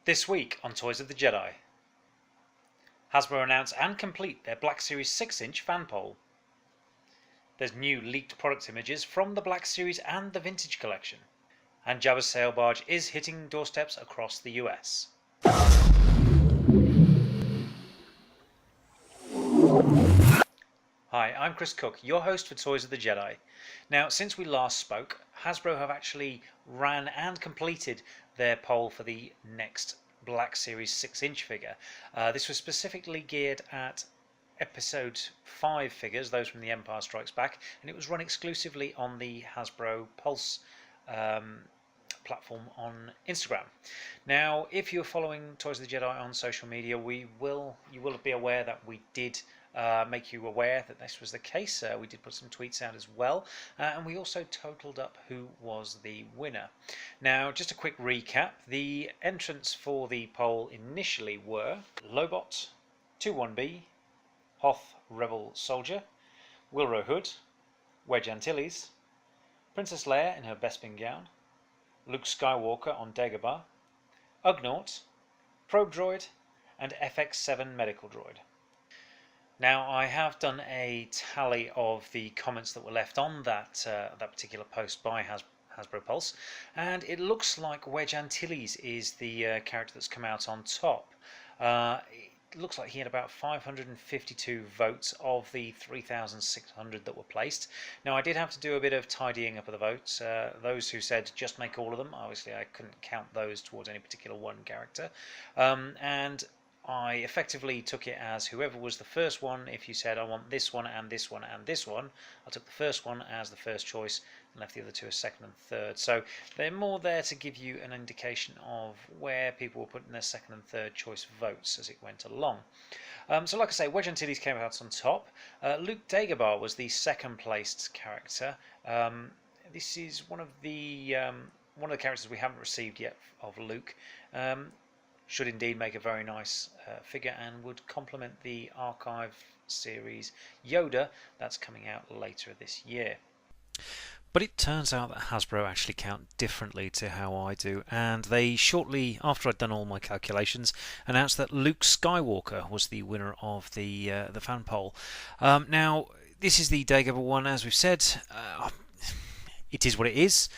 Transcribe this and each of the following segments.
This week on Toys of the Jedi, Hasbro announce and complete their Black Series 6-inch fan pole. There's new leaked product images from the Black Series and the Vintage Collection. And Jabba's sail barge is hitting doorsteps across the US. Hi, I'm Chris Cook, your host for Toys of the Jedi. Now, since we last spoke, Hasbro have actually ran and completed their poll for the next Black Series 6-inch figure. This was specifically geared at Episode 5 figures, those from The Empire Strikes Back, and it was run exclusively on the Hasbro Pulse platform on Instagram. Now, if you're following Toys of the Jedi on social media, you will be aware that we did make you aware that this was the case. We did put some tweets out as well, and we also totaled up who was the winner. Now, just a quick recap. The entrants for the poll initially were Lobot, 21B, Hoth Rebel Soldier, Wilro Hood, Wedge Antilles, Princess Leia in her Bespin gown, Luke Skywalker on Dagobah, Ugnaught, Probe Droid, and FX7 Medical Droid. Now, I have done a tally of the comments that were left on that particular post by Hasbro Pulse, and it looks like Wedge Antilles is the character that's come out on top. It looks like he had about 552 votes of the 3,600 that were placed. Now, I did have to do a bit of tidying up of the votes. Those who said just make all of them, obviously I couldn't count those towards any particular one character. And I effectively took it as whoever was the first one. If you said I want this one and this one and this one, I took the first one as the first choice and left the other two as second and third. So they're more there to give you an indication of where people were putting their second and third choice votes as it went along. So like I say, Wedge Antilles came out on top. Luke Dagobah was the second placed character. This is one of the characters we haven't received yet of Luke. Should indeed make a very nice figure and would complement the Archive series Yoda that's coming out later this year. But it turns out that Hasbro actually count differently to how I do, and they shortly after I'd done all my calculations announced that Luke Skywalker was the winner of the fan poll. Now, this is the Dagobah one, as we've said. It is what it is.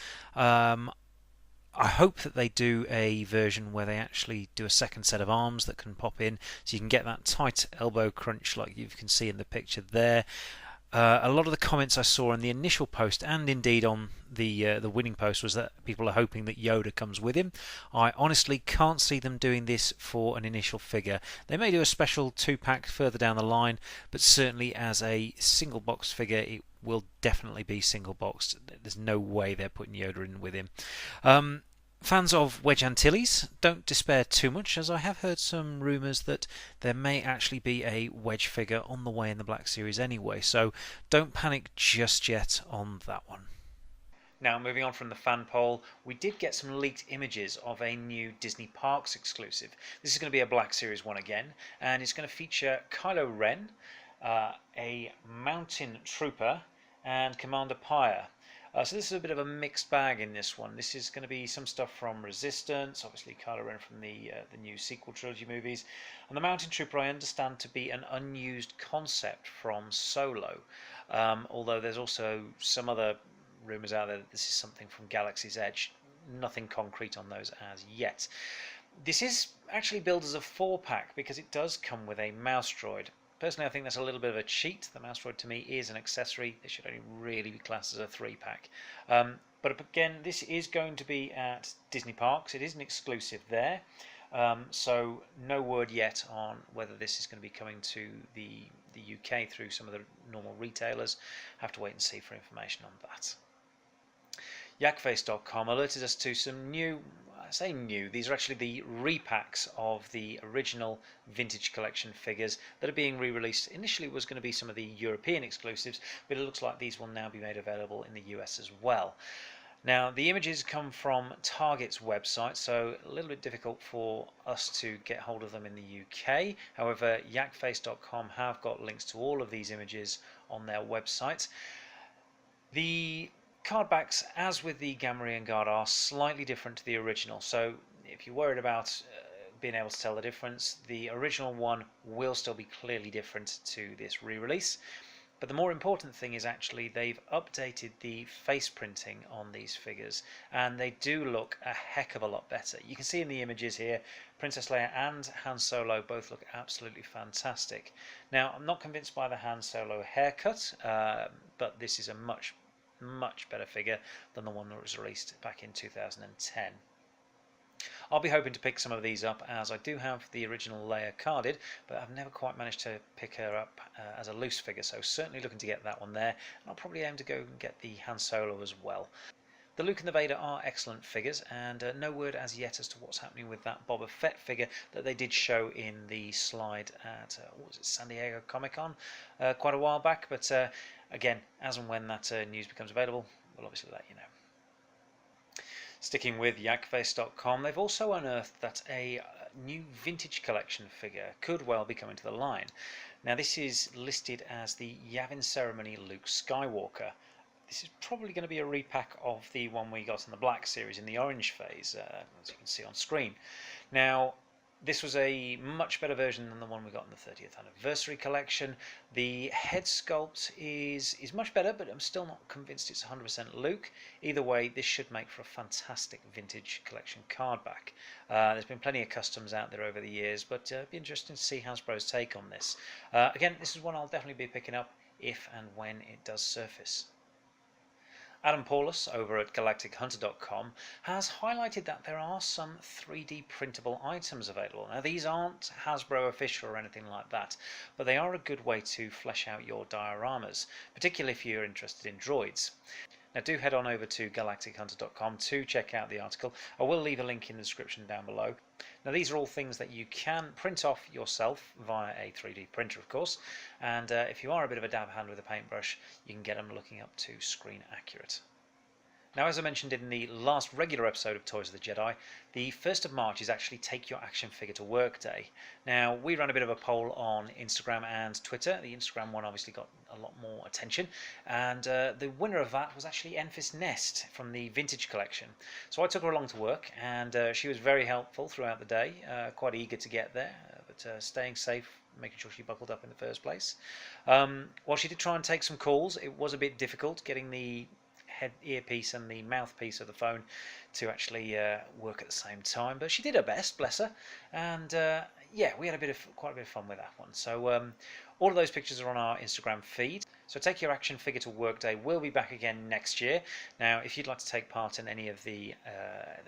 I hope that they do a version where they actually do a second set of arms that can pop in, so you can get that tight elbow crunch like you can see in the picture there. A lot of the comments I saw in the initial post and indeed on the winning post was that people are hoping that Yoda comes with him. I honestly can't see them doing this for an initial figure. They may do a special 2-pack further down the line, but certainly as a single box figure it will definitely be single boxed. There's no way they're putting Yoda in with him. Fans of Wedge Antilles, don't despair too much, as I have heard some rumours that there may actually be a Wedge figure on the way in the Black Series anyway, so don't panic just yet on that one. Now, moving on from the fan poll, we did get some leaked images of a new Disney Parks exclusive. This is going to be a Black Series one again, and it's going to feature Kylo Ren, a Mountain Trooper, and Commander Pyre. So this is a bit of a mixed bag in this one. This is going to be some stuff from Resistance, obviously Kylo Ren from the new sequel trilogy movies, and the Mountain Trooper I understand to be an unused concept from Solo, although there's also some other rumours out there that this is something from Galaxy's Edge. Nothing concrete on those as yet. This is actually billed as a 4-pack because it does come with a mouse droid. Personally, I think that's a little bit of a cheat. The mouse droid to me is an accessory. It should only really be classed as a 3-pack. But again, this is going to be at Disney Parks. It is an exclusive there. So no word yet on whether this is going to be coming to the UK through some of the normal retailers. Have to wait and see for information on that. Yakface.com alerted us to some new, I say new, these are actually the repacks of the original Vintage Collection figures that are being re-released. Initially it was going to be some of the European exclusives, but it looks like these will now be made available in the US as well. Now, the images come from Target's website, so a little bit difficult for us to get hold of them in the UK. However, Yakface.com have got links to all of these images on their website. The card backs, as with the Gamorrean Guard, are slightly different to the original, so if you're worried about being able to tell the difference. The original one will still be clearly different to this re-release. But the more important thing is actually they've updated the face printing on these figures, and they do look a heck of a lot better. You can see in the images here, Princess Leia and Han Solo both look absolutely fantastic. Now, I'm not convinced by the Han Solo haircut, but this is a much better figure than the one that was released back in 2010. I'll be hoping to pick some of these up, as I do have the original Leia carded, but I've never quite managed to pick her up as a loose figure, so certainly looking to get that one there, and I'll probably aim to go and get the Han Solo as well. The Luke and the Vader are excellent figures, and no word as yet as to what's happening with that Boba Fett figure that they did show in the slide at what was it, San Diego Comic-Con quite a while back, but again, as and when that news becomes available, we'll obviously let you know. Sticking with yakface.com, they've also unearthed that a new vintage collection figure could well be coming to the line. Now, this is listed as the Yavin Ceremony Luke Skywalker. This is probably going to be a repack of the one we got in the Black series in the orange phase, as you can see on screen. Now, this was a much better version than the one we got in the 30th anniversary collection. The head sculpt is much better, but I'm still not convinced it's 100% Luke. Either way, this should make for a fantastic vintage collection card back. There's been plenty of customs out there over the years, but it'd be interesting to see Hasbro's take on this. Again, this is one I'll definitely be picking up if and when it does surface. Adam Paulus over at galactichunter.com has highlighted that there are some 3D printable items available. Now, these aren't Hasbro official or anything like that, but they are a good way to flesh out your dioramas, particularly if you're interested in droids. Now, do head on over to galactichunter.com to check out the article. I will leave a link in the description down below. Now, these are all things that you can print off yourself via a 3D printer, of course, and if you are a bit of a dab hand with a paintbrush, you can get them looking up to screen accurate. Now, as I mentioned in the last regular episode of Toys of the Jedi, the 1st of March is actually Take Your Action Figure to Work Day. Now, we ran a bit of a poll on Instagram and Twitter. The Instagram one obviously got a lot more attention, and the winner of that was actually Enfys Nest from the Vintage Collection. So I took her along to work, and she was very helpful throughout the day, quite eager to get there, but staying safe, making sure she buckled up in the first place. While she did try and take some calls, it was a bit difficult getting the head earpiece and the mouthpiece of the phone to actually work at the same time, but she did her best, bless her, and yeah, we had quite a bit of fun with that one. So all of those pictures are on our Instagram feed. So Take Your Action Figure to Work Day will be back again next year. Now, if you'd like to take part in any of the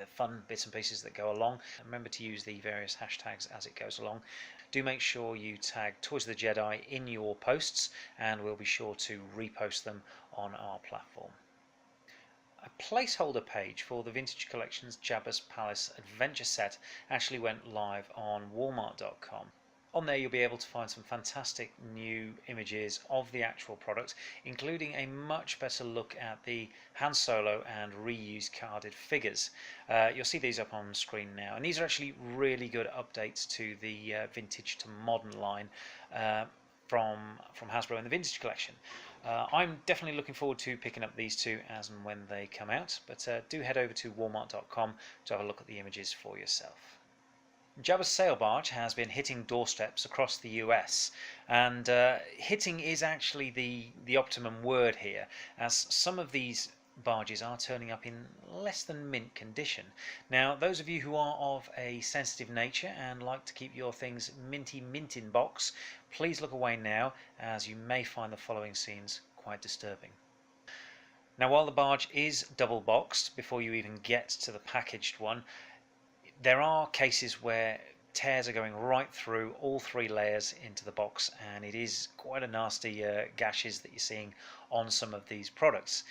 fun bits and pieces that go along, remember to use the various hashtags as it goes along. Do make sure you tag Toys of the Jedi in your posts, and we'll be sure to repost them on our platform. A placeholder page for the Vintage Collections Jabba's Palace Adventure Set actually went live on Walmart.com. On there you'll be able to find some fantastic new images of the actual product, including a much better look at the Han Solo and reused carded figures. You'll see these up on screen now, and these are actually really good updates to the vintage to modern line from Hasbro and the Vintage Collection. I'm definitely looking forward to picking up these two as and when they come out, but do head over to walmart.com to have a look at the images for yourself. Jabba's sail barge has been hitting doorsteps across the US, and hitting is actually the optimum word here, as some of these barges are turning up in less than mint condition. Now, those of you who are of a sensitive nature and like to keep your things mint in box, please look away now, as you may find the following scenes quite disturbing. Now, while the barge is double boxed before you even get to the packaged one, there are cases where tears are going right through all 3 layers into the box, and it is quite a nasty gashes that you're seeing on some of these products.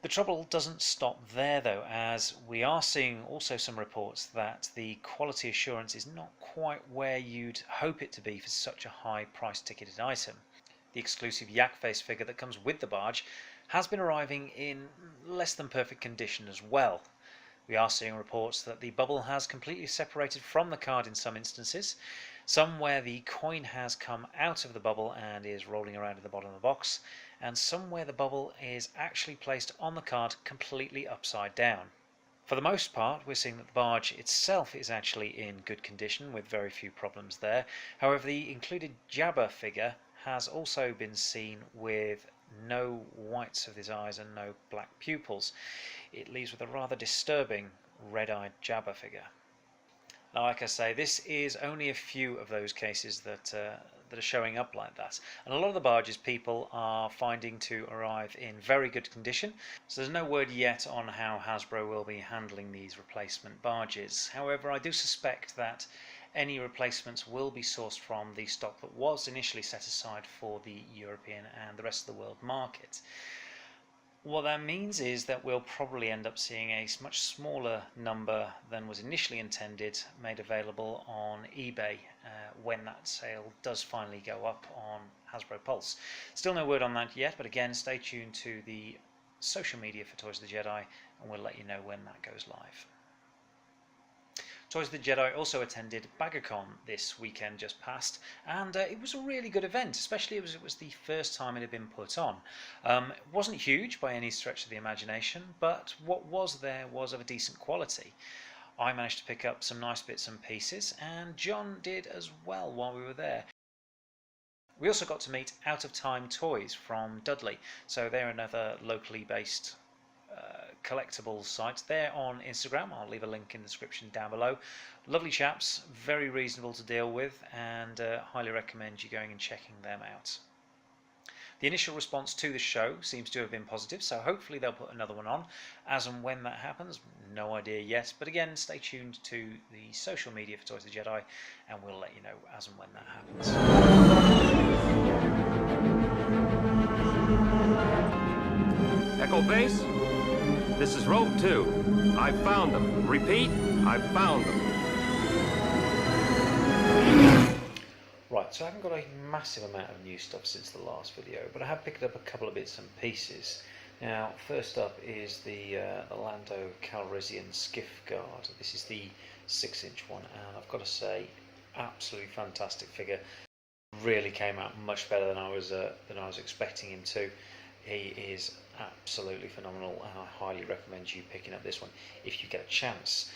The trouble doesn't stop there though, as we are seeing also some reports that the quality assurance is not quite where you'd hope it to be for such a high price ticketed item. The exclusive yak face figure that comes with the barge has been arriving in less than perfect condition as well. We are seeing reports that the bubble has completely separated from the card in some instances, some where the coin has come out of the bubble and is rolling around at the bottom of the box, and some where the bubble is actually placed on the card completely upside down. For the most part, we're seeing that the barge itself is actually in good condition with very few problems there. However, the included Jabba figure has also been seen with no whites of his eyes and no black pupils. It leaves with a rather disturbing red-eyed Jabba figure. Now, like I say, this is only a few of those cases that are showing up like that, and a lot of the barges people are finding to arrive in very good condition, so there's no word yet on how Hasbro will be handling these replacement barges. However, I do suspect that any replacements will be sourced from the stock that was initially set aside for the European and the rest of the world market. What that means is that we'll probably end up seeing a much smaller number than was initially intended made available on eBay when that sale does finally go up on Hasbro Pulse. Still no word on that yet, but again, stay tuned to the social media for Toys of the Jedi and we'll let you know when that goes live. Toys of the Jedi also attended Baggocon this weekend just past, and it was a really good event, especially as it was the first time it had been put on. It wasn't huge by any stretch of the imagination, but what was there was of a decent quality. I managed to pick up some nice bits and pieces, and John did as well while we were there. We also got to meet Out of Time Toys from Dudley, so they're another locally based collectibles site. They're on Instagram. I'll leave a link in the description down below. Lovely chaps, very reasonable to deal with, and highly recommend you going and checking them out. The initial response to the show seems to have been positive, so hopefully they'll put another one on. As and when that happens, no idea yet, but again, stay tuned to the social media for Toys of the Jedi and we'll let you know as and when that happens. Echo Base? This is Rogue 2. I found them. Repeat, I found them. Right, so I haven't got a massive amount of new stuff since the last video, but I have picked up a couple of bits and pieces. Now, first up is the Lando Calrissian Skiff Guard. This is the 6-inch one, and I've got to say, absolutely fantastic figure. Really came out much better than I was expecting him to. He is absolutely phenomenal, and I highly recommend you picking up this one if you get a chance.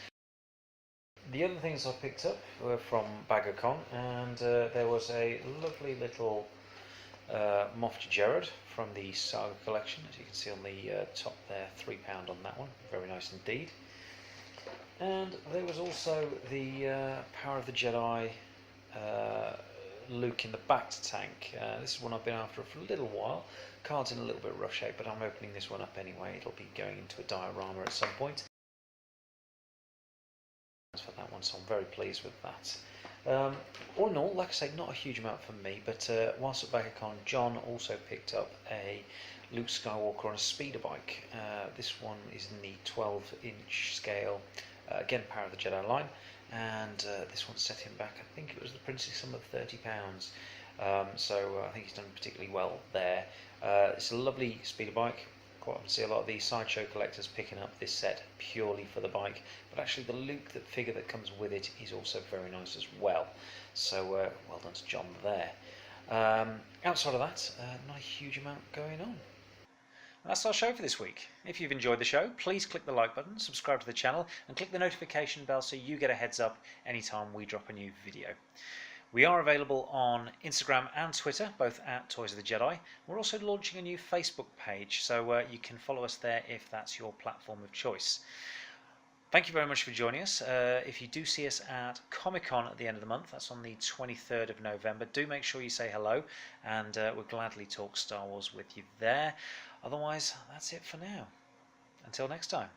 The other things I picked up were from Baggocon, and there was a lovely little Moff Jared from the Saga collection, as you can see on the top there, £3 on that one, very nice indeed. And there was also the Power of the Jedi Luke in the backed tank. This is one I've been after for a little while. Card's in a little bit rough shape, but I'm opening this one up anyway. It'll be going into a diorama at some point. For that one, so I'm very pleased with that. All in all, like I say, not a huge amount for me, but whilst at Baggocon, John also picked up a Luke Skywalker on a speeder bike. This one is in the 12-inch scale, again Power of the Jedi line, and this one set him back, I think it was the princely sum of £30. So I think he's done particularly well there. It's a lovely speeder bike. Quite often see a lot of these sideshow collectors picking up this set purely for the bike, but actually the Luke figure that comes with it is also very nice as well. So well done to John there. Outside of that, not a huge amount going on. And that's our show for this week. If you've enjoyed the show, please click the like button, subscribe to the channel, and click the notification bell so you get a heads up anytime we drop a new video. We are available on Instagram and Twitter, both at Toys of the Jedi. We're also launching a new Facebook page, so you can follow us there if that's your platform of choice. Thank you very much for joining us. If you do see us at Comic-Con at the end of the month, that's on the 23rd of November, do make sure you say hello, and we'll gladly talk Star Wars with you there. Otherwise, that's it for now. Until next time.